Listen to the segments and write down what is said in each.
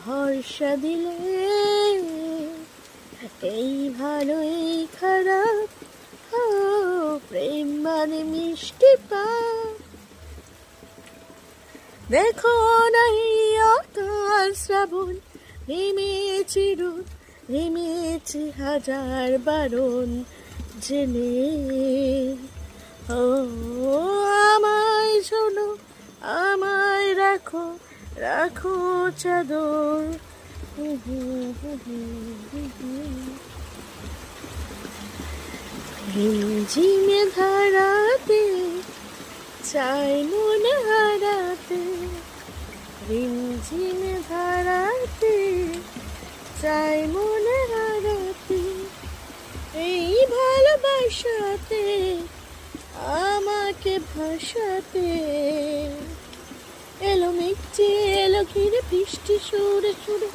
ভরসা দিলে এই ভালো এই খারাপ, ও প্রেম মানে মিষ্টি পা। দেখো নাই অকাল শ্রাবণ, নেমেছে রোদ, নেমেছে হাজার বারণ জেনে। ও আমায় শোনো, আমায় রাখো, রাখো চাদর। ঝিমে ধারাতে চাই মনে হারাতে, ঝিমে ধারাতে চাই মনে হারাতে, এই ভালোবাসাতে আমাকে ভাসাতে। এলো মেঘে এলো ঘিরে বৃষ্টি সুরে সুরে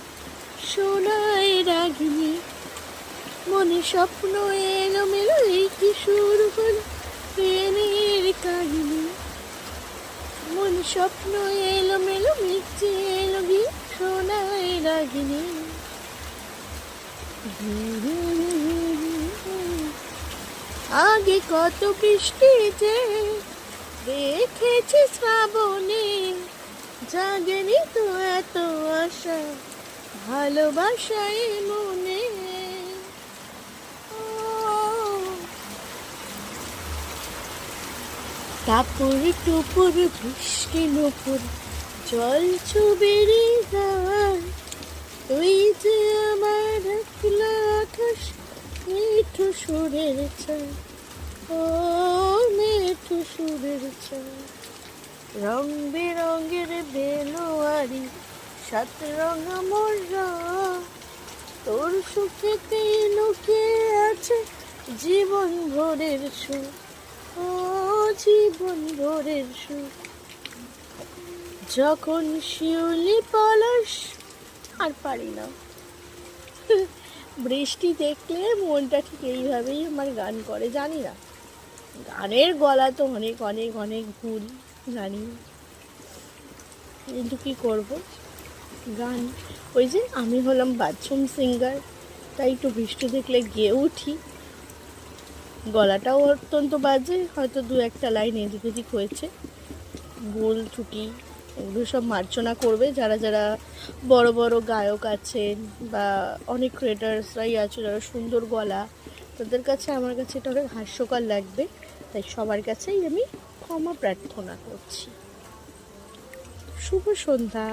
শোনায় রাগিনী, মনে স্বপ্ন এলো মেলো, এই কি শুরু হলো প্রেমের কাহিনী। মনে স্বপ্ন এলো মেলো, মেঘে এলো ঘিরে শোনায় রাগিনী। আগে কত বৃষ্টি যে দেখেছি শ্রাবণে, জাগেনি তো এত আশা ভালোবাসায় মনে। টাপুর টুপুর বৃষ্টি নুপুর জল চুবেরি গায়, তুই যে আমার রাখলা আকাশ মিঠু সুরের চায়, ও মিঠু সুরের চায়। রং বেরঙের বেলোয়ারি সাত রঙা মোরা, তোর সুখেতে লুকিয়ে আছে জীবন ভোরের সুখ, ও জীবন ভোরের সুখ। যখন শিউলি পলাশ, আর পারি না। বৃষ্টি দেখলে মনটা ঠিক এইভাবেই আমার গান করে। জানি না, গানের গলা তো অনেক অনেক অনেক ভুল জানি, কিন্তু কী করবো, গান ওই যে আমি হলাম বাথরুম সিঙ্গার, তাই একটু বৃষ্টি দেখলে গেয়ে উঠি। গলাটাও অত্যন্ত বাজে, হয়তো দু একটা লাইন এদিক ওদিক হয়েছে, ভুল ত্রুটি এগুলো সব মার্জনা করবে যারা যারা বড় বড় গায়ক আছেন বা অনেক ক্রিয়েটার্সরাই আছে যারা সুন্দর গলা, তাদের কাছে আমার কাছে এটা অনেক হাস্যকর লাগবে, তাই সবার কাছেই আমি ক্ষমা প্রার্থনা করছি। শুভ সন্ধ্যা।